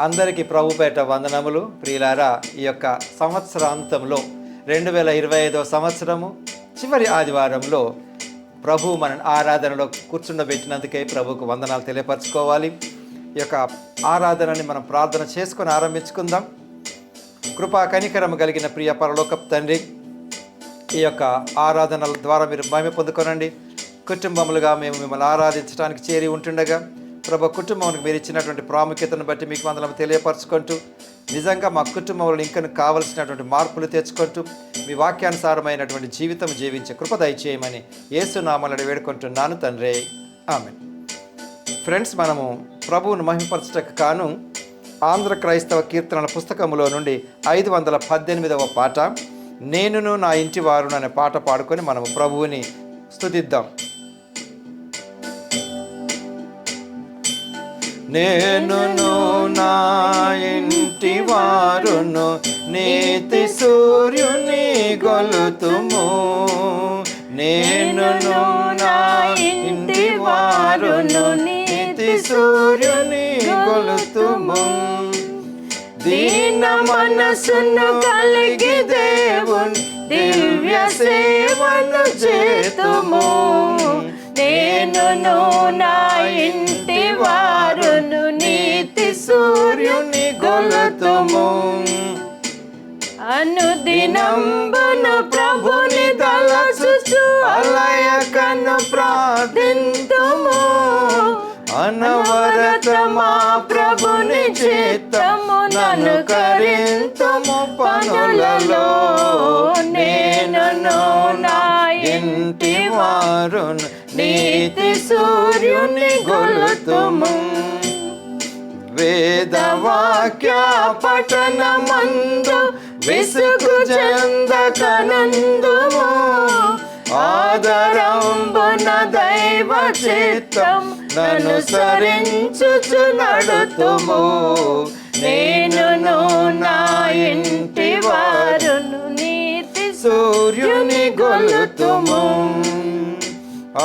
అందరికీ ప్రభుపేట వందనములు. ప్రియులారా, ఈ యొక్క సంవత్సరాంతంలో 2025 సంవత్సరము చివరి ఆదివారంలో ప్రభు మన ఆరాధనలో కూర్చుండబెట్టినందుకే ప్రభుకు వందనాలు తెలియపరచుకోవాలి. ఈ యొక్క ఆరాధనని మనం ప్రార్థన చేసుకొని ఆరంభించుకుందాం. కృపా కనికరము కలిగిన ప్రియ పరలోకపు తండ్రి, ఈ యొక్క ఆరాధనల ద్వారా మీరు మహిమ పొందుకోనండి. కుటుంబములుగా మేము మిమ్మల్ని ఆరాధించడానికి చేరి ఉంటుండగా ప్రభు కుటుంబానికి మీరు ఇచ్చినటువంటి ప్రాముఖ్యతను బట్టి మీకు వందనము తెలియపరచుకుంటూ, నిజంగా మా కుటుంబంలో ఇంకా కావలసినటువంటి మార్పులు తెచ్చుకుంటూ మీ వాక్యానుసారమైనటువంటి జీవితం జీవించే కృప దయచేయమని యేసు నామములో వేడుకుంటున్నాను తండ్రి, ఆమేన్. ఫ్రెండ్స్, మనము ప్రభువును మహిమపరచుటకు కాను ఆంధ్ర క్రైస్తవ కీర్తనల పుస్తకములో నుండి 518వ పాట, నేనును నా ఇంటి వారును అనే పాట పాడుకొని మనము ప్రభువుని స్తుతిద్దాం. నేనును నా ఇంటి వారును నీతి సూర్యుని గొలుతుము, నేనును నా ఇంటి వారును నీతి సూర్యుని గొలుతుము. దీన మనసును కలిగి దేవుని దివ్య సేవను చేతుము, నేనును నా ఇంటి వారును నీతి సూర్యుని గొలుతుము. అనుదినంబును ప్రభుని తలచుచు అలయకను ప్రార్థింతుము, అనవరత మా ప్రభుని చిత్తము ననుకరింతుము పనులలో. నేనును నా ఇంటి వారును నీతి సూర్యుని గొలుతుము. వేదవాక్య పఠనమందు విసుగు చెందకనందుము, ఆదరంబున దైవ చిత్తం ననుసరించుచు నడుతుము. నేనును నా ఇంటి వారును నీతి సూర్యుని గొలుతుము.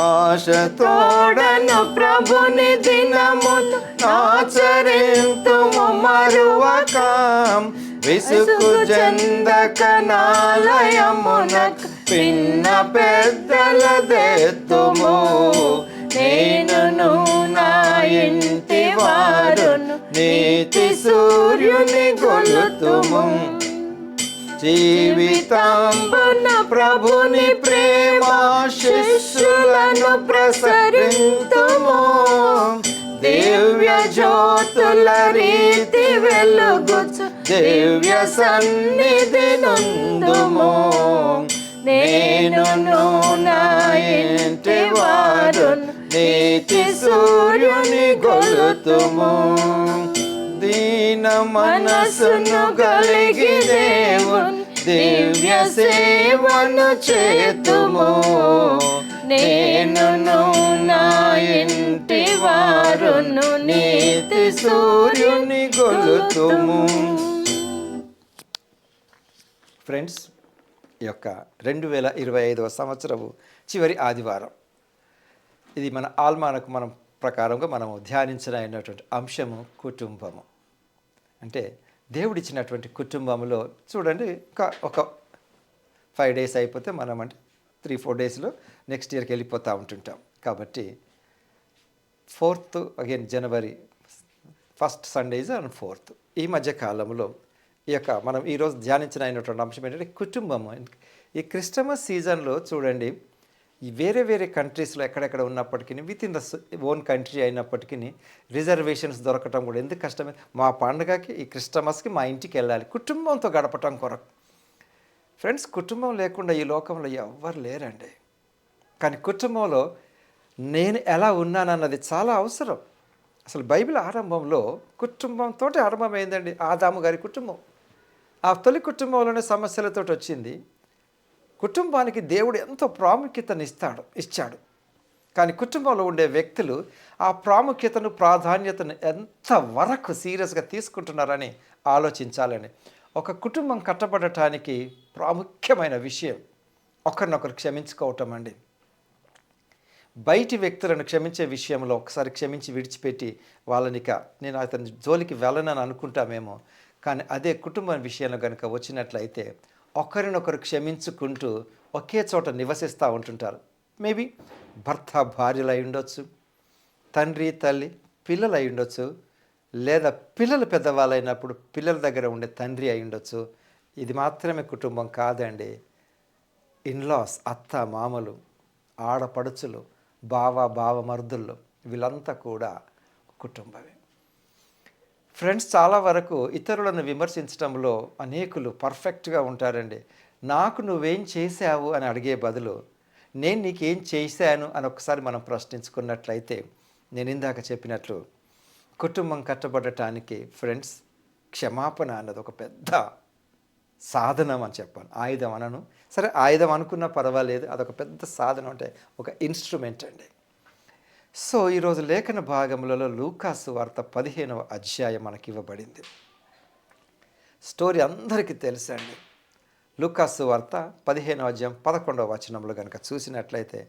ఆశతోడను ప్రభుని దినమును ఆచరింతుము మరువక, విసుగు చెందక నాలయమునకు పిన్న పెద్దల దెత్తుము. నేనును నా ఇంటి వారును నీతి సూర్యుని గొలుతుము. జీవితంబున ప్రభుని ప్రేమ శిష్యులను ప్రసరింతుము, దివ్య జ్యోతుల రీతి వెలుగుచు దివ్య సన్నిధి నందుము. నేనును నా ఇంటి వారును నీతి సూర్యుని గొలుతుము. దీన మనసును కలిగి దేవుని దివ్య సేవను చేతుము, నేనును నా ఇంటి వారును నీతి సూర్యుని గొలుతుము. ఫ్రెండ్స్, ఈ యొక్క 2025 సంవత్సరము చివరి ఆదివారం, ఇది మన ఆల్మానకు మనం ప్రకారంగా మనము ధ్యానించనటువంటి అంశము కుటుంబము. అంటే దేవుడిచ్చినటువంటి కుటుంబంలో చూడండి, ఒక 5 days అయిపోతే మనం అంటే 3-4 daysలో నెక్స్ట్ ఇయర్కి వెళ్ళిపోతూ ఉంటుంటాం. కాబట్టి 4th again January 1st Sundays and 4th ఈ మధ్య కాలంలో ఈ యొక్క మనం ఈరోజు ధ్యానించినటువంటి అంశం ఏంటంటే కుటుంబము. ఈ క్రిస్టమస్ సీజన్లో చూడండి, ఈ వేరే వేరే కంట్రీస్లో ఎక్కడెక్కడ ఉన్నప్పటికీ with in the own country అయినప్పటికీ రిజర్వేషన్స్ దొరకటం కూడా ఎందుకు కష్టమే. మా పండుగకి ఈ క్రిస్టమస్కి మా ఇంటికి వెళ్ళాలి కుటుంబంతో గడపటం కొరకు. ఫ్రెండ్స్, కుటుంబం లేకుండా ఈ లోకంలో ఎవ్వరు లేరండి. కానీ కుటుంబంలో నేను ఎలా ఉన్నానన్నది చాలా అవసరం. అసలు బైబిల్ ఆరంభంలో కుటుంబంతో ఆరంభమైందండి. ఆదాము గారి కుటుంబం ఆ తొలి కుటుంబంలోనే సమస్యలతో వచ్చింది. కుటుంబానికి దేవుడు ఎంతో ప్రాముఖ్యతను ఇచ్చాడు. కానీ కుటుంబంలో ఉండే వ్యక్తులు ఆ ప్రాముఖ్యతను ప్రాధాన్యతను ఎంతవరకు సీరియస్గా తీసుకుంటున్నారని ఆలోచించాలని. ఒక కుటుంబం కట్టబడటానికి ప్రాముఖ్యమైన విషయం ఒకరినొకరు క్షమించుకోవటం అండి. బయటి వ్యక్తులను క్షమించే విషయంలో ఒకసారి క్షమించి విడిచిపెట్టి వాళ్ళనిక నేను అతని జోలికి వెళ్ళనని అనుకుంటామేమో. కానీ అదే కుటుంబం విషయంలో కనుక వచ్చినట్లయితే ఒకరినొకరు క్షమించుకుంటూ ఒకే చోట నివసిస్తూ ఉంటుంటారు. మేబీ భర్త భార్యలు అయి ఉండొచ్చు, తండ్రి తల్లి పిల్లలు అయి ఉండొచ్చు, లేదా పిల్లలు పెద్దవాళ్ళైనప్పుడు పిల్లల దగ్గర ఉండే తండ్రి అయి ఉండొచ్చు. ఇది మాత్రమే కుటుంబం కాదండి. ఇన్లాస్, అత్త మామలు, ఆడపడుచులు, బావమరుదుళ్ళు, వీళ్ళంతా కూడా కుటుంబమే. ఫ్రెండ్స్, చాలా వరకు ఇతరులను విమర్శించడంలో అనేకులు పర్ఫెక్ట్గా ఉంటారండి. నాకు నువ్వేం చేశావు అని అడిగే బదులు నేను నీకేం చేశాను అని ఒకసారి మనం ప్రశ్నించుకున్నట్లయితే, నేను ఇందాక చెప్పినట్లు కుటుంబం కట్టబడటానికి ఫ్రెండ్స్ క్షమాపణ అన్నది ఒక పెద్ద సాధనం అని చెప్పాను. ఆయుధం అనను, సరే ఆయుధం అనుకున్నా పర్వాలేదు, అదొక పెద్ద సాధనం, అంటే ఒక ఇన్స్ట్రుమెంట్ అండి. సో ఈరోజు లేఖన భాగములలో లూకాసు వార్త 15వ అధ్యాయం మనకి ఇవ్వబడింది. స్టోరీ అందరికీ తెలుసండి. లూకాసు వార్త 15వ అధ్యాయం 11వ వచనంలో కనుక చూసినట్లయితే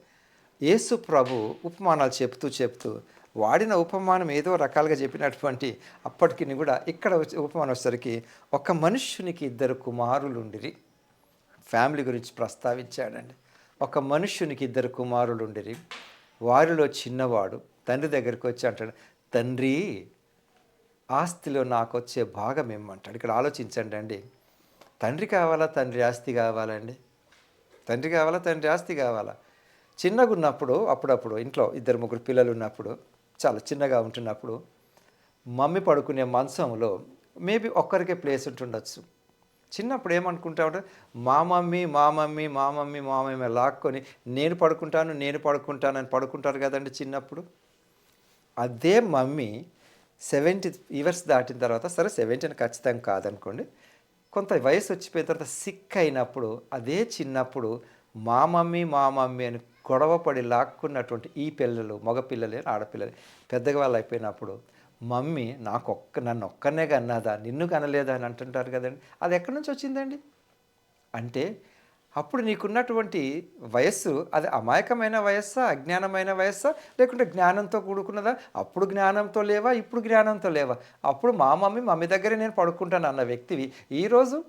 యేసు ప్రభు ఉపమానాలు చెప్తూ వాడిన ఉపమానం ఏదో రకాలుగా చెప్పినటువంటి అప్పటికి కూడా ఇక్కడ ఉపమానం వచ్చేసరికి ఒక మనుష్యునికి 2 కుమారులుండిరి. ఫ్యామిలీ గురించి ప్రస్తావించాడండి. ఒక మనుష్యునికి 2 కుమారులుండిరి. వారిలో చిన్నవాడు తండ్రి దగ్గరికి వచ్చి అంటాడు, తండ్రి ఆస్తిలో నాకు వచ్చే భాగం ఏమంటాడు. ఇక్కడ ఆలోచించండి అండి, తండ్రి కావాలా తండ్రి ఆస్తి కావాలండి? తండ్రి కావాలా తండ్రి ఆస్తి కావాలా? చిన్నగా ఉన్నప్పుడు అప్పుడప్పుడు ఇంట్లో 2-3 పిల్లలు ఉన్నప్పుడు, చాలా చిన్నగా ఉంటున్నప్పుడు మమ్మీ పడుకునే మంచంలో మేబీ ఒక్కరికే ప్లేస్ ఉంటుండొచ్చు. చిన్నప్పుడు ఏమనుకుంటా ఉంటారు, మా మమ్మీ లాక్కొని నేను పడుకుంటాను అని పడుకుంటారు కదండి చిన్నప్పుడు. అదే మమ్మీ 70 ఇయర్స్ దాటిన తర్వాత, సరే 70 ఖచ్చితంగా కాదనుకోండి, కొంత వయసు వచ్చిపోయిన తర్వాత సిక్ అయినప్పుడు అదే చిన్నప్పుడు మా మమ్మీ అని గొడవపడి లాక్కున్నటువంటి ఈ పిల్లలు, మగపిల్లలే ఆడపిల్లలే, పెద్దగా వాళ్ళు అయిపోయినప్పుడు మమ్మీ నన్ను ఒక్కనే కన్నదా, నిన్ను కనలేదా అని అంటుంటారు కదండి. అది ఎక్కడి నుంచి వచ్చిందండి? అంటే అప్పుడు నీకున్నటువంటి వయస్సు అది అమాయకమైన వయస్సా, అజ్ఞానమైన వయస్సా, లేకుంటే జ్ఞానంతో కూడుకున్నదా? అప్పుడు జ్ఞానంతో లేవా, ఇప్పుడు జ్ఞానంతో లేవా? అప్పుడు మా మమ్మీ దగ్గరే నేను పడుకుంటాను అన్న వ్యక్తివి ఈరోజు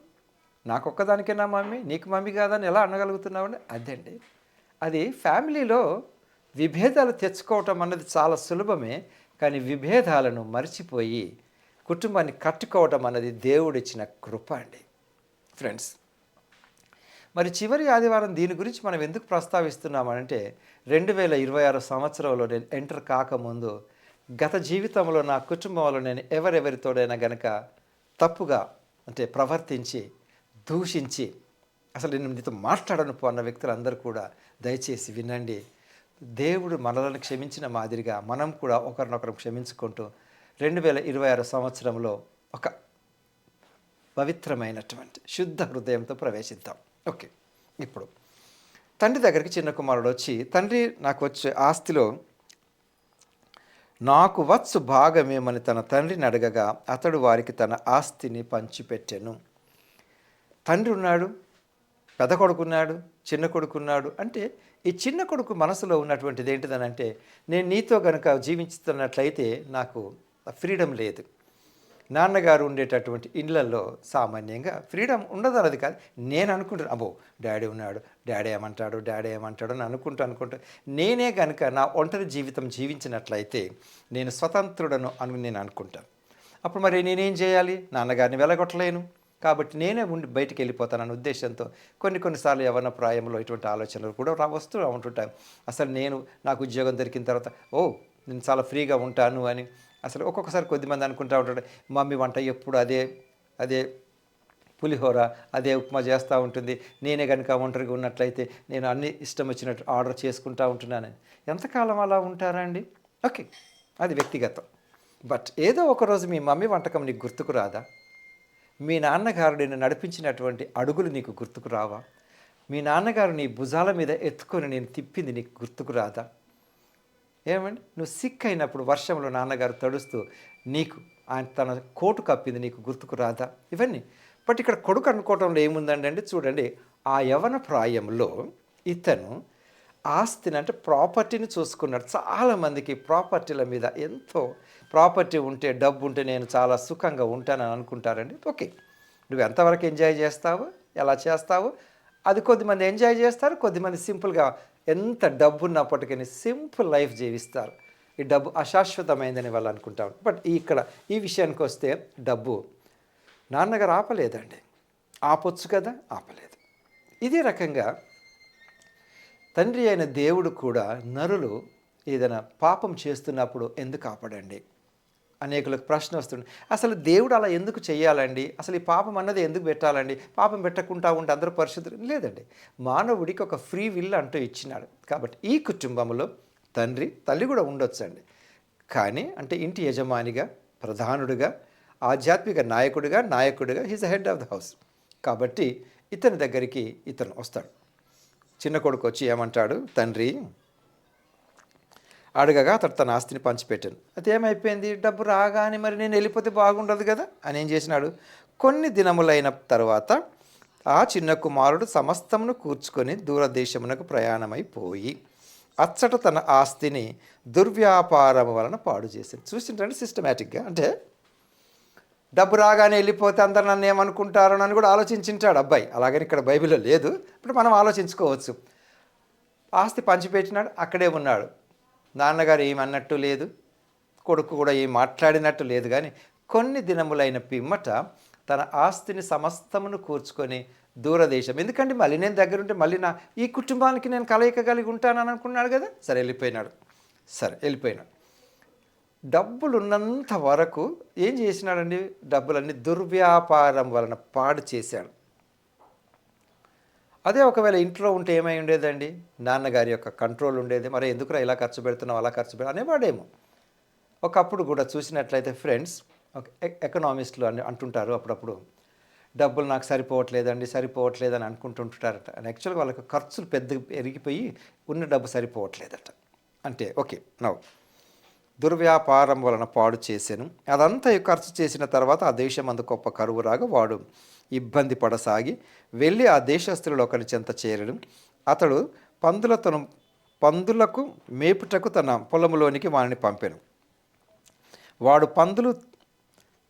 నాకొక్కదానికే నా మమ్మీ, నీకు మమ్మీ కాదని ఎలా అనగలుగుతున్నావండి? అదండి, అది ఫ్యామిలీలో విభేదాలు తెచ్చుకోవటం అన్నది చాలా సులభమే. కానీ విభేదాలను మర్చిపోయి కుటుంబాన్ని కట్టుకోవటం అన్నది దేవుడిచ్చిన కృప అండి. ఫ్రెండ్స్, మరి చివరి ఆదివారం దీని గురించి మనం ఎందుకు ప్రస్తావిస్తున్నామంటే 2026 సంవత్సరంలో నేను ఎంటర్ కాకముందు గత జీవితంలో నా కుటుంబంలో నేను ఎవరెవరితోడైనా గనక తప్పుగా అంటే ప్రవర్తించి దూషించి అసలు నేను నీతో మాట్లాడను అన్న వ్యక్తులందరూ కూడా దయచేసి వినండి. దేవుడు మనలను క్షమించిన మాదిరిగా మనం కూడా ఒకరినొకరు క్షమించుకుంటూ 2026 సంవత్సరంలో ఒక పవిత్రమైనటువంటి శుద్ధ హృదయంతో ప్రవేశిద్దాం. ఓకే, ఇప్పుడు తండ్రి దగ్గరికి చిన్న కుమారుడు వచ్చి, తండ్రి నాకు వచ్చే ఆస్తిలో నాకు వచ్చు భాగమేమని తన తండ్రిని అడగగా అతడు వారికి తన ఆస్తిని పంచిపెట్టెను. తండ్రి ఉన్నాడు, పెద్ద కొడుకున్నాడు, చిన్న కొడుకున్నాడు. అంటే ఈ చిన్న కొడుకు మనసులో ఉన్నటువంటిది ఏంటిదనంటే, నేను నీతో కనుక జీవించుతున్నట్లయితే నాకు ఫ్రీడమ్ లేదు. నాన్నగారు ఉండేటటువంటి ఇళ్ళల్లో సామాన్యంగా ఫ్రీడమ్ ఉండదు అన్నది కాదు, నేను అనుకుంటాను, అబ్బో డాడీ ఉన్నాడు, డాడీ ఏమంటాడు అని అనుకుంటూ నేనే కనుక నా ఒంటరి జీవితం జీవించినట్లయితే నేను స్వతంత్రుడను అని నేను అనుకుంటాను. అప్పుడు మరి నేనేం చేయాలి? నాన్నగారిని వెలగొట్టలేను, కాబట్టి నేనే ఉండి బయటికి వెళ్ళిపోతానన్న ఉద్దేశంతో కొన్నిసార్లు యవ్వన ప్రాయంలో ఇటువంటి ఆలోచనలు కూడా వస్తూ ఉంటుంటాయి. అసలు నాకు ఉద్యోగం దొరికిన తర్వాత నేను చాలా ఫ్రీగా ఉంటాను అని అసలు ఒక్కొక్కసారి కొద్దిమంది అనుకుంటూ ఉంటాడు, మమ్మీ వంట ఎప్పుడు అదే పులిహోర, అదే ఉప్మా చేస్తూ ఉంటుంది, నేనే కనుక ఒంటరిగా ఉన్నట్లయితే నేను అన్ని ఇష్టం వచ్చినట్టు ఆర్డర్ చేసుకుంటూ ఉంటున్నానని. ఎంతకాలం అలా ఉంటారండి? ఓకే, అది వ్యక్తిగతం. బట్ ఏదో ఒకరోజు మీ మమ్మీ వంటకం నీకు గుర్తుకు రాదా? మీ నాన్నగారు నిన్ను నడిపించినటువంటి అడుగులు నీకు గుర్తుకు రావా? మీ నాన్నగారు నీ భుజాల మీద ఎత్తుకొని నేను తిప్పింది నీకు గుర్తుకు రాదా? ఏమండి, నువ్వు సిక్ అయినప్పుడు వర్షంలో నాన్నగారు తడుస్తూ నీకు ఆయన తన కోటు కప్పింది నీకు గుర్తుకు రాదా? ఇవన్నీ. బట్ ఇక్కడ కొడుకు అనుకోవటంలో ఏముందండి అంటే, చూడండి, ఆ యవ్వన ప్రాయంలో ఇతను ఆస్తిని అంటే ప్రాపర్టీని చూసుకున్నాడు. చాలామందికి ప్రాపర్టీల మీద ఎంతో ప్రాపర్టీ ఉంటే, డబ్బు ఉంటే నేను చాలా సుఖంగా ఉంటానని అనుకుంటారండి. ఓకే, నువ్వు ఎంతవరకు ఎంజాయ్ చేస్తావు, ఎలా చేస్తావు, అది కొద్దిమంది ఎంజాయ్ చేస్తారు, కొద్దిమంది సింపుల్గా ఎంత డబ్బు ఉన్నప్పటికీ సింపుల్ లైఫ్ జీవిస్తారు. ఈ డబ్బు అశాశ్వతమైందని వాళ్ళు అనుకుంటారు. బట్ ఇక్కడ ఈ విషయానికి వస్తే డబ్బు నాన్నగారు ఆపలేదండి. ఆపొచ్చు కదా, ఆపలేదు. ఇదే రకంగా తండ్రి అయిన దేవుడు కూడా నరులు ఏదైనా పాపం చేస్తున్నప్పుడు ఎందుకు ఆపడండి? అనేకులకు ప్రశ్న వస్తుంది. అసలు దేవుడు అలా ఎందుకు చేయాలండి? అసలు ఈ పాపం అన్నది ఎందుకు పెట్టాలండి? పాపం పెట్టకుండా ఉంటే అందరూ పరిశుద్ధులు లేదండి. మానవుడికి ఒక ఫ్రీ విల్ అంటూ ఇచ్చినాడు. కాబట్టి ఈ కుటుంబంలో తండ్రి, తల్లి కూడా ఉండొచ్చండి. కానీ అంటే ఇంటి యజమానిగా, ప్రధానుడిగా, ఆధ్యాత్మిక నాయకుడిగా he's the head of the house. కాబట్టి ఇతని దగ్గరికి ఇతను వస్తాడు. చిన్న కొడుకు వచ్చి ఏమంటాడు, తండ్రి అడగగా అతడు తన ఆస్తిని పంచిపెట్టాను. అది ఏమైపోయింది, డబ్బు రాగానే మరి నేను వెళ్ళిపోతే బాగుండదు కదా అని ఏం చేసినాడు, కొన్ని దినములైన తర్వాత ఆ చిన్న కుమారుడు సమస్తమును కూర్చుకొని దూరదేశమునకు ప్రయాణమైపోయి అచ్చట తన ఆస్తిని దుర్వ్యాపారం వలన పాడు చేశాడు. చూసింటండి సిస్టమేటిక్గా. అంటే డబ్బు రాగానే వెళ్ళిపోతే అందరు నన్ను ఏమనుకుంటారో అని కూడా ఆలోచించింటాడు అబ్బాయి. అలాగని ఇక్కడ బైబిల్లో లేదు, ఇప్పుడు మనం ఆలోచించుకోవచ్చు. ఆస్తి పంచిపెట్టినాడు, అక్కడే ఉన్నాడు. నాన్నగారు ఏమన్నట్టు లేదు, కొడుకు కూడా ఏం మాట్లాడినట్టు లేదు. కానీ కొన్ని దినములైన పిమ్మట తన ఆస్తిని సమస్తమును కూర్చుకొని దూరదేశం, ఎందుకంటే మళ్ళీ నేను దగ్గరుంటే మళ్ళీ ఈ కుటుంబానికి నేను కలయిక కలిగి ఉంటానని అనుకున్నాడు కదా. సరే వెళ్ళిపోయినాడు. డబ్బులు ఉన్నంత వరకు ఏం చేసినాడండి, డబ్బులన్నీ దుర్వ్యాపారం వలన పాడు చేశాడు. అదే ఒకవేళ ఇంట్లో ఉంటే ఏమై ఉండేదండి, నాన్నగారి యొక్క కంట్రోల్ ఉండేది. మరి ఎందుకురా ఇలా ఖర్చు పెడుతున్నావు, అలా ఖర్చు పెడు అనేవాడేమో. ఒకప్పుడు కూడా చూసినట్లయితే ఫ్రెండ్స్, ఎకనామిస్టులు అంటుంటారు అప్పుడప్పుడు, డబ్బులు నాకు సరిపోవట్లేదని అనుకుంటుంటారట. అని యాక్చువల్గా వాళ్ళకి ఖర్చులు పెద్ద పెరిగిపోయి ఉన్న డబ్బు సరిపోవట్లేదట. అంటే ఓకే, దుర్వ్యాపారం వలన పాడు చేశాను. అదంతా ఖర్చు చేసిన తర్వాత ఆ దేశం అందు గొప్ప కరువు రాగా వాడు ఇబ్బంది పడసాగి వెళ్ళి ఆ దేశస్తులలో ఒకరి చెంత చేరడం. అతడు పందులకు మేపుటకు తన పొలములోనికి వాడిని పంపాను. వాడు పందులు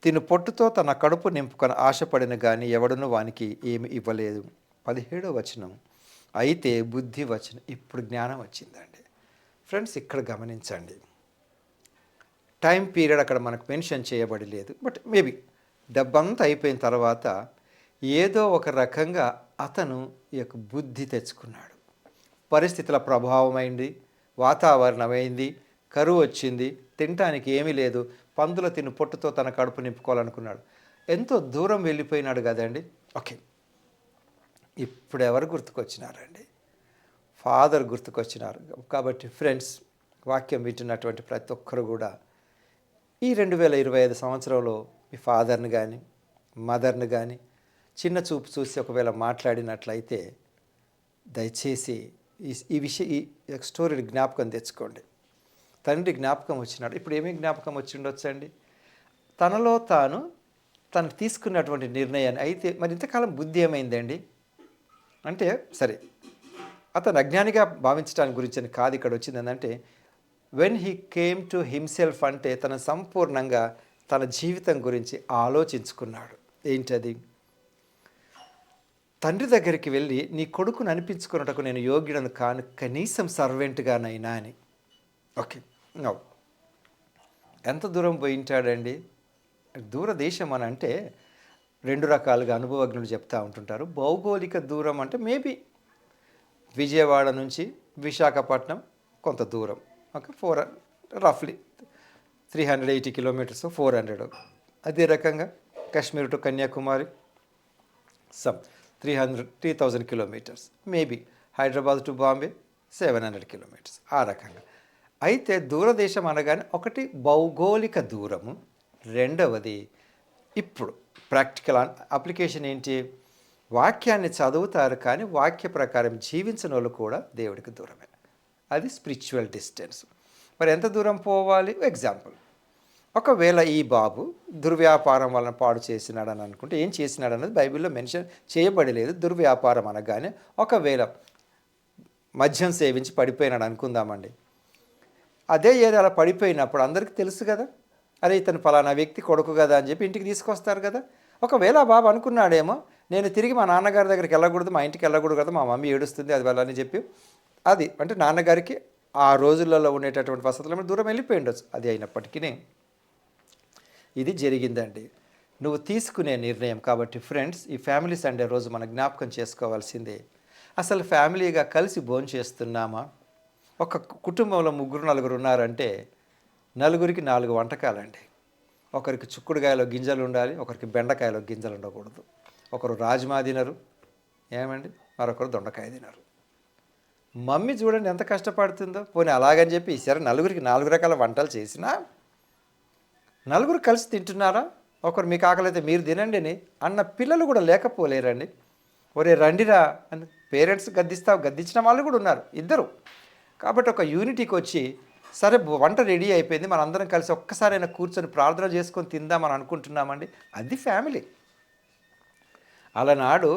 తిను పొట్టుతో తన కడుపు నింపుకొని ఆశపడిన కానీ ఎవడును వానికి ఏమి ఇవ్వలేదు. 17వ వచనం, అయితే బుద్ధి వచనం. ఇప్పుడు జ్ఞానం వచ్చిందండి. ఫ్రెండ్స్, ఇక్కడ గమనించండి, టైం పీరియడ్ అక్కడ మనకు మెన్షన్ చేయబడి లేదు. బట్ మేబీ డబ్బంతా అయిపోయిన తర్వాత ఏదో ఒక రకంగా అతను ఈ యొక్క బుద్ధి తెచ్చుకున్నాడు. పరిస్థితుల ప్రభావం అయింది, వాతావరణం అయింది, కరువు వచ్చింది, తినటానికి ఏమీ లేదు, పందుల తిను పొట్టుతో తన కడుపు నింపుకోవాలనుకున్నాడు. ఎంతో దూరం వెళ్ళిపోయినాడు కదండి. ఓకే, ఇప్పుడు ఎవరు గుర్తుకొచ్చినారండి? ఫాదర్ గుర్తుకొచ్చినారు. కాబట్టి ఫ్రెండ్స్, వాక్యం వింటున్నటువంటి ప్రతి ఒక్కరు కూడా ఈ 2025 సంవత్సరంలో మీ ఫాదర్ని కానీ మదర్ని కానీ చిన్న చూపు చూసి ఒకవేళ మాట్లాడినట్లయితే దయచేసి ఈ స్టోరీని జ్ఞాపకం తెచ్చుకోండి. తండ్రి జ్ఞాపకం వచ్చినాడు. ఇప్పుడు ఏమేమి జ్ఞాపకం వచ్చి ఉండొచ్చండి? తనలో తను తీసుకున్నటువంటి నిర్ణయాన్ని. అయితే మరి ఇంతకాలం బుద్ధి ఏమైందండి అంటే, సరే అతను అజ్ఞానిగా భావించడానికి గురించి అని కాదు ఇక్కడ వచ్చింది. ఏంటంటే when he came to himself, అంటే తన సంపూర్ణంగా తన జీవితం గురించి ఆలోచించుకున్నాడు. ఏంటది? తండ్రి దగ్గరికి వెళ్ళి నీ కొడుకును అనిపించుకున్నటకు నేను యోగ్యుడను కాను, కనీసం సర్వెంట్గానైనా అని. ఓకే, ఎంత దూరం పోయింటాడండి? దూరదేశం అని అంటే రెండు రకాలుగా అనుభవజ్ఞులు చెప్తూ ఉంటుంటారు. భౌగోళిక దూరం అంటే మేబీ విజయవాడ నుంచి విశాఖపట్నం కొంత దూరం, ఓకే, రఫ్లీ 380 కిలోమీటర్స్, 400. అదే రకంగా Kashmir to Kanyakumari some 3000 kilometres, maybe Hyderabad to Bombay 700 kilometres, ఆ రకంగా. అయితే దూరదేశం అనగానే ఒకటి భౌగోళిక దూరము, రెండవది ఇప్పుడు ప్రాక్టికల్ అప్లికేషన్ ఏంటి? వాక్యాన్ని చదువుతారు కానీ వాక్య ప్రకారం జీవించిన వాళ్ళు కూడా దేవుడికి దూరమే. అది స్పిరిచువల్ డిస్టెన్స్. మరి ఎంత దూరం పోవాలి? ఎగ్జాంపుల్, ఒకవేళ ఈ బాబు దుర్వ్యాపారం వలన పాడు చేసినాడని అనుకుంటే ఏం చేసినాడు అన్నది బైబిల్లో మెన్షన్ చేయబడలేదు. దుర్వ్యాపారం అనగానే ఒకవేళ మద్యం సేవించి పడిపోయినాడు అనుకుందామండి. అదే ఏరియాలో పడిపోయినప్పుడు అందరికీ తెలుసు కదా, అరే ఇతను ఫలానా వ్యక్తి కొడుకు కదా అని చెప్పి ఇంటికి తీసుకొస్తారు కదా. ఒకవేళ ఆ బాబు అనుకున్నాడేమో, నేను తిరిగి మా నాన్నగారి దగ్గరికి వెళ్ళకూడదు, మా ఇంటికి వెళ్ళకూడదు కదా, మా మమ్మీ ఏడుస్తుంది అది వల్ల అని చెప్పి, అది అంటే నాన్నగారికి ఆ రోజులలో ఉండేటటువంటి వసతుల మీద దూరం వెళ్ళిపోయి ఉండొచ్చు. అది అయినప్పటికీ ఇది జరిగిందండి. నువ్వు తీసుకునే నిర్ణయం. కాబట్టి ఫ్రెండ్స్, ఈ ఫ్యామిలీ సండే రోజు మనం జ్ఞాపకం చేసుకోవాల్సిందే, అసలు ఫ్యామిలీగా కలిసి భోంచేస్తున్నామా? ఒక కుటుంబంలో ముగ్గురు నలుగురు ఉన్నారంటే నలుగురికి 4 వంటకాలండి. ఒకరికి చిక్కుడుకాయలో గింజలు ఉండాలి, ఒకరికి బెండకాయలో గింజలు ఉండకూడదు. ఒకరు రాజ్మా తినరు ఏమండి, మరొకరు దొండకాయ తినరు. మమ్మీ చూడండి ఎంత కష్టపడుతుందో. పోనీ అలాగని చెప్పి సరే నలుగురికి 4 రకాల వంటలు చేసినా నలుగురు కలిసి తింటున్నారా? ఒకరు మీకు ఆకలితే మీరు తినండి అని అన్న పిల్లలు కూడా లేకపోలేరండి. ఒరే రండిరా అని పేరెంట్స్ గద్దించిన వాళ్ళు కూడా ఉన్నారు, ఇద్దరు. కాబట్టి ఒక యూనిటీకి వచ్చి సరే వంట రెడీ అయిపోయింది, మనందరం కలిసి ఒక్కసారైనా కూర్చొని ప్రార్థన చేసుకొని తిందామని అనుకుంటున్నామండి. అది ఫ్యామిలీ. అలనాడు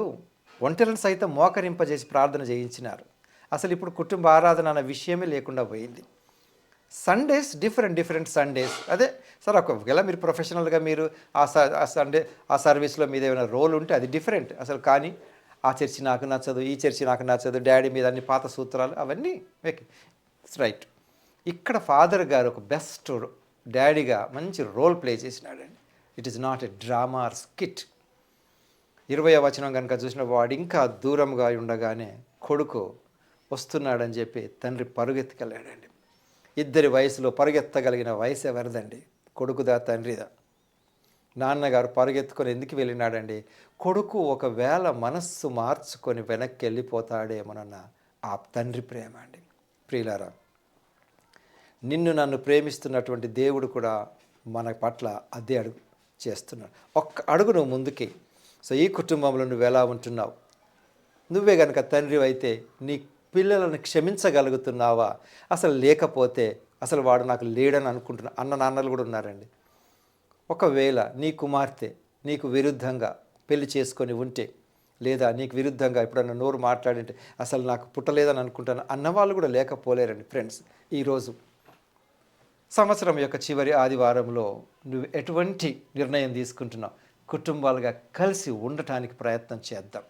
ఒంటెలను సైతం మోకరింపజేసి ప్రార్థన చేయించినారు. అసలు ఇప్పుడు కుటుంబ ఆరాధన అన్న విషయమే లేకుండా పోయింది. Sundays different Sundays. అదే సార్, ఒకవేళ మీరు ప్రొఫెషనల్గా మీరు ఆ సండే ఆ సర్వీస్లో మీద ఏమైనా రోల్ ఉంటే అది డిఫరెంట్ అసలు. కానీ ఆ చర్చి నాకు నచ్చదు, ఈ చర్చి నాకు నచ్చదు, డాడీ మీద అన్ని పాత సూత్రాలు అవన్నీ ఇట్స్ రైట్. ఇక్కడ ఫాదర్ గారు ఒక బెస్ట్ డాడీగా మంచి రోల్ ప్లే చేసినాడండి. It is not a drama or skit. 20వ వచనం కనుక చూసిన, వాడు ఇంకా దూరంగా ఉండగానే కొడుకు వస్తున్నాడని చెప్పి తండ్రి పరుగెత్తుకెళ్ళాడండి. ఇద్దరి వయసులో పరుగెత్తగలిగిన వయసు ఎవరిదండి? కొడుకుదా తండ్రిదా? నాన్నగారు పరుగెత్తుకొని ఎందుకు వెళ్ళినాడండి? కొడుకు ఒకవేళ మనస్సు మార్చుకొని వెనక్కి వెళ్ళిపోతాడేమోనన్న ఆ తండ్రి ప్రేమ అండి. ప్రియులారా, నిన్ను నన్ను ప్రేమిస్తున్నటువంటి దేవుడు కూడా మన పట్ల అదే అడుగు చేస్తున్నాడు. ఒక్క అడుగు నువ్వు ముందుకి. సో ఈ కుటుంబంలో నువ్వు ఎలా ఉంటున్నావు? నువ్వే కనుక తండ్రి అయితే నీ పిల్లలను క్షమించగలుగుతున్నావా? అసలు లేకపోతే అసలు వాడు నాకు లేడని అనుకుంటున్నా అన్న నాన్నలు కూడా ఉన్నారండి. ఒకవేళ నీ కుమార్తె నీకు విరుద్ధంగా పెళ్లి చేసుకొని ఉంటే, లేదా నీకు విరుద్ధంగా ఎప్పుడన్నా నోరు మాట్లాడింటే అసలు నాకు పుట్టలేదని అనుకుంటాను అన్నవాళ్ళు కూడా లేకపోలేరండి. ఫ్రెండ్స్, ఈరోజు సంవత్సరం యొక్క చివరి ఆదివారంలో నువ్వు ఎటువంటి నిర్ణయం తీసుకుంటున్నావు? కుటుంబాలుగా కలిసి ఉండటానికి ప్రయత్నం చేద్దాం.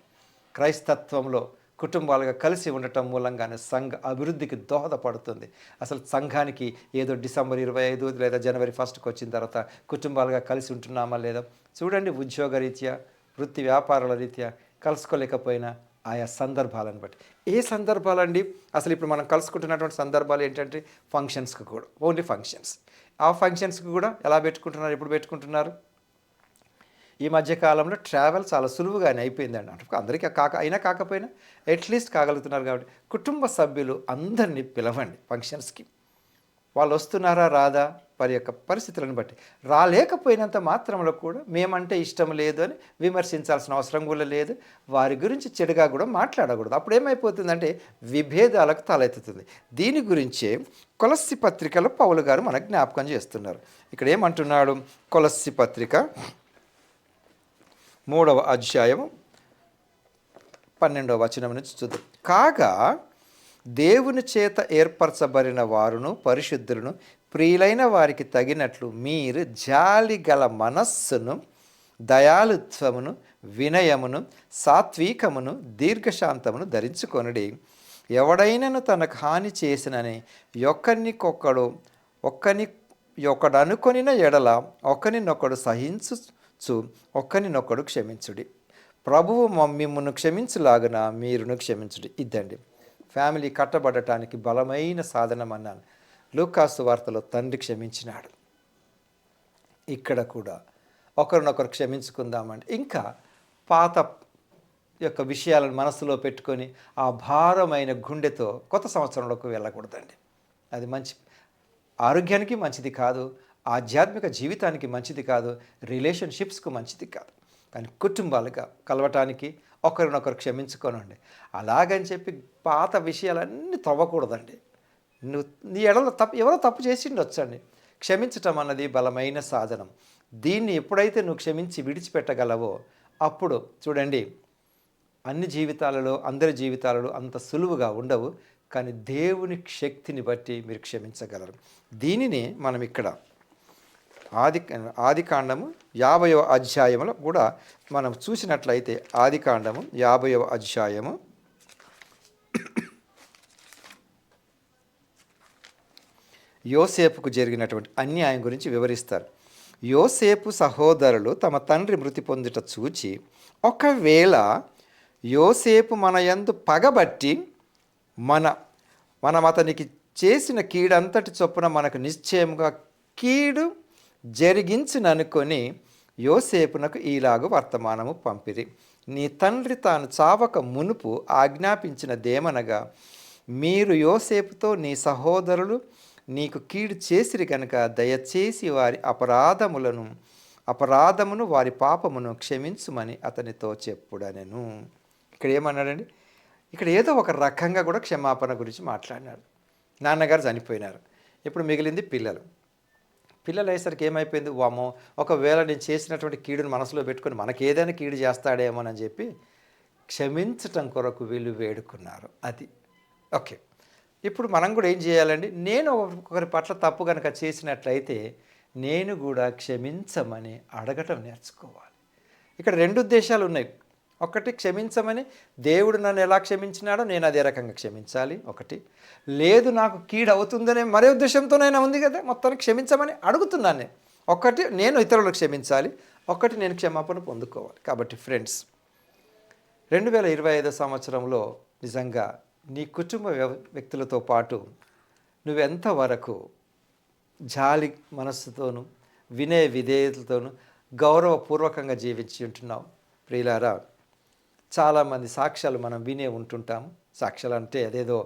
క్రైస్తత్వంలో కుటుంబాలుగా కలిసి ఉండటం మూలంగానే సంఘ అభివృద్ధికి దోహదపడుతుంది. అసలు సంఘానికి ఏదో డిసెంబర్ 25 లేదా జనవరి 1కి వచ్చిన తర్వాత కుటుంబాలుగా కలిసి ఉంటున్నామా లేదా చూడండి. ఉద్యోగరీత్యా, వృత్తి వ్యాపారాల రీత్యా కలుసుకోలేకపోయినా ఆయా సందర్భాలను బట్టి. ఏ సందర్భాలండి? అసలు ఇప్పుడు మనం కలుసుకుంటున్నటువంటి సందర్భాలు ఏంటంటే ఫంక్షన్స్కి కూడా, ఓన్లీ ఫంక్షన్స్. ఆ ఫంక్షన్స్కి కూడా ఎలా పెట్టుకుంటున్నారు, ఎప్పుడు పెట్టుకుంటున్నారు? ఈ మధ్యకాలంలో ట్రావెల్ చాలా సులువుగానే అయిపోయిందండి. అంటే అందరికీ అయినా కాకపోయినా అట్లీస్ట్ కాగలుగుతున్నారు. కాబట్టి కుటుంబ సభ్యులు అందరినీ పిలవండి ఫంక్షన్స్కి. వాళ్ళు వస్తున్నారా రాదా వారి యొక్క పరిస్థితులను బట్టి. రాలేకపోయినంత మాత్రంలో కూడా మేమంటే ఇష్టం లేదు అని విమర్శించాల్సిన అవసరం కూడా లేదు. వారి గురించి చెడుగా కూడా మాట్లాడకూడదు. అప్పుడు ఏమైపోతుందంటే విభేదాలకు తలెత్తుతుంది. దీని గురించే కొలస్సి పత్రికలో పౌలు గారు మనకు జ్ఞాపకం చేస్తున్నారు. ఇక్కడ ఏమంటున్నాడు? కొలస్సి పత్రిక 3వ అధ్యాయం 12వ వచనం నుంచి చూద్దాం. కాగా దేవుని చేత ఏర్పరచబడిన వారును పరిశుద్ధులను ప్రియులైన వారికి తగినట్లు మీరు జాలి గల మనస్సును, దయాళుత్వమును, వినయమును, సాత్వికమును, దీర్ఘశాంతమును ధరించుకొనుడి. ఎవడైనను తనకు హాని చేసినని ఒకడనుకొనిన ఎడల ఒకనినొకడు సహించు, ఒకనినొకడు క్షమించుడి. ప్రభువు మిమ్మును క్షమించులాగున మీరును క్షమించుడి. ఇద్దండి ఫ్యామిలీ కట్టబడటానికి బలమైన సాధనం అన్నాను. లూకాసు వార్తలో తండ్రి క్షమించినాడు. ఇక్కడ కూడా ఒకరినొకరు క్షమించుకుందామండి. ఇంకా పాత యొక్క విషయాలను మనసులో పెట్టుకొని ఆ భారమైన గుండెతో కొత్త సంవత్సరంలోకి వెళ్ళకూడదండి. అది మంచి ఆరోగ్యానికి మంచిది కాదు, ఆధ్యాత్మిక జీవితానికి మంచిది కాదు, రిలేషన్షిప్స్కు మంచిది కాదు. కానీ కుటుంబాలుగా కలవటానికి ఒకరినొకరు క్షమించుకోనండి. అలాగని చెప్పి పాత విషయాలన్నీ తవ్వకూడదండి. నీ ఎడలో ఎవరో తప్పు చేసిండొచ్చండి. క్షమించటం అన్నది బలమైన సాధనం. దీన్ని ఎప్పుడైతే నువ్వు క్షమించి విడిచిపెట్టగలవో అప్పుడు చూడండి, అందరి జీవితాలలో అంత సులువుగా ఉండవు. కానీ దేవుని శక్తిని బట్టి మీరు క్షమించగలరు. దీనిని మనం ఇక్కడ ఆదికాండము 50వ అధ్యాయంలో కూడా మనం చూసినట్లయితే, ఆదికాండము 50వ అధ్యాయము యోసేపుకు జరిగినటువంటి అన్యాయం గురించి వివరిస్తారు. యోసేపు సహోదరులు తమ తండ్రి మృతి పొందుట చూచి, ఒకవేళ యోసేపు మన యందు పగబట్టి మనం అతనికి చేసిన కీడంతటి చొప్పున మనకు నిశ్చయముగా కీడు జరిగించుననుకొని యోసేపునకు ఈలాగు వర్తమానము పంపిరి. నీ తండ్రి తాను చావక మునుపు ఆజ్ఞాపించినదేమనగా, మీరు యోసేపుతో నీ సహోదరులు నీకు కీడు చేసిరి కనుక దయచేసి వారి అపరాధమును వారి పాపమును క్షమించుమని అతనితో చెప్పుడనెను. ఇక్కడ ఏమన్నాడండి? ఇక్కడ ఏదో ఒక రకంగా కూడా క్షమాపణ గురించి మాట్లాడినాడు. నాన్నగారు చనిపోయినారు, ఇప్పుడు మిగిలింది పిల్లలు అయ్యేసరికి ఏమైపోయింది, వామో ఒకవేళ నేను చేసినటువంటి కీడును మనసులో పెట్టుకొని మనకేదైనా కీడు చేస్తాడేమోనని చెప్పి క్షమించటం కొరకు వీళ్ళు వేడుకున్నారు. అది ఓకే. ఇప్పుడు మనం కూడా ఏం చేయాలండి? నేను ఒకరి పట్ల తప్పు కనుక చేసినట్లయితే నేను కూడా క్షమించమని అడగటం నేర్చుకోవాలి. ఇక్కడ 2 ఉద్దేశాలు ఉన్నాయి. ఒకటి, క్షమించమని దేవుడు నన్ను ఎలా క్షమించినాడో నేను అదే రకంగా క్షమించాలి. ఒకటి, లేదు నాకు కీడు అవుతుందనే మరే ఉద్దేశంతోనైనా ఉంది కదా, మొత్తానికి క్షమించమని అడుగుతున్నాను నేను. ఒకటి, నేను ఇతరులకు క్షమించాలి. ఒకటి, నేను క్షమాపణ పొందుకోవాలి. కాబట్టి ఫ్రెండ్స్, 2025 సంవత్సరంలో నిజంగా నీ కుటుంబ వ్యక్తులతో పాటు నువ్వెంతవరకు జాలి మనస్సుతోనూ వినయ విధేయతలతోనూ గౌరవపూర్వకంగా జీవించి ఉంటున్నావు? ప్రియులారా, చాలామంది సాక్ష్యాలు మనం వినే ఉంటుంటాము. సాక్ష్యాలు అంటే అదేదో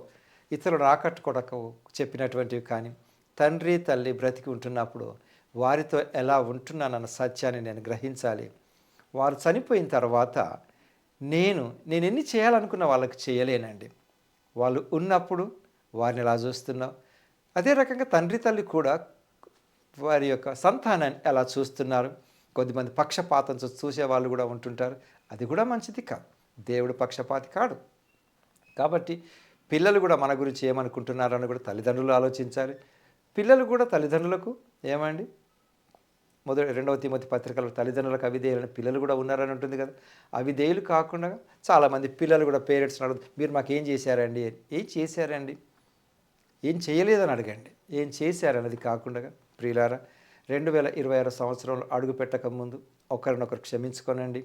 ఇతరులను ఆకట్టుకోవడానికి చెప్పినటువంటివి కానీ, తండ్రి తల్లి బ్రతికి ఉంటున్నప్పుడు వారితో ఎలా ఉంటున్నానన్న సత్యాన్ని నేను గ్రహించాలి. వారు చనిపోయిన తర్వాత నేను ఎన్ని చేయాలనుకున్న వాళ్ళకి చేయలేనండి. వాళ్ళు ఉన్నప్పుడు వారిని ఎలా చూస్తున్నావు, అదే రకంగా తండ్రి తల్లి కూడా వారి యొక్క సంతానాన్ని ఎలా చూస్తున్నారు. కొద్దిమంది పక్షపాతం చూసే వాళ్ళు కూడా ఉంటుంటారు. అది కూడా మంచిది కాదు. దేవుడు పక్షపాతి కాడు. కాబట్టి పిల్లలు కూడా మన గురించి ఏమనుకుంటున్నారని కూడా తల్లిదండ్రులు ఆలోచించాలి. పిల్లలు కూడా తల్లిదండ్రులకు ఏమండి, 2వ తిమోతి పత్రికలో తల్లిదండ్రులకు అవిధేయులని పిల్లలు కూడా ఉన్నారని ఉంటుంది కదా. అవిధేయులు కాకుండా చాలామంది పిల్లలు కూడా పేరెంట్స్ని అడుగుతారు, మీరు మాకు ఏం చేశారండి, ఏం చేశారండి, ఏం చేయలేదని అడగండి. ఏం చేశారన్నది కాకుండా ప్రియులారా, 2026 సంవత్సరంలో అడుగు పెట్టకముందు ఒకరినొకరు క్షమించుకోనండి.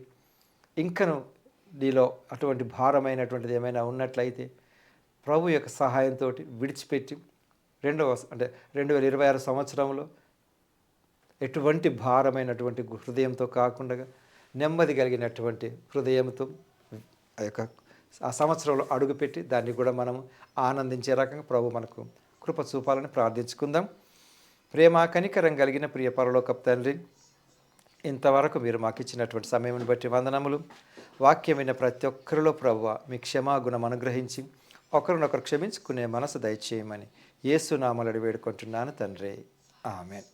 ఇంకను నీలో అటువంటి భారమైనటువంటిది ఏమైనా ఉన్నట్లయితే ప్రభు యొక్క సహాయంతో విడిచిపెట్టి 2026 సంవత్సరంలో ఎటువంటి భారమైనటువంటి హృదయంతో కాకుండా నెమ్మది కలిగినటువంటి హృదయంతో ఆ సంవత్సరంలో అడుగుపెట్టి దాన్ని కూడా మనము ఆనందించే రకంగా ప్రభు మనకు కృప చూపాలని ప్రార్థించుకుందాం. ప్రేమ కనికరం కలిగిన ప్రియ పరలోకపు తండ్రి, ఇంతవరకు మీరు మాకు ఇచ్చినటువంటి సమయం బట్టి వందనములు. వాక్యమైన ప్రతి ఒక్కరిలో ప్రభువా మీ క్షమాగుణం అనుగ్రహించి ఒకరినొకరు క్షమించుకునే మనసు దయచేయమని యేసు నామములో వేడుకుంటున్నాను తండ్రి. ఆమెన్.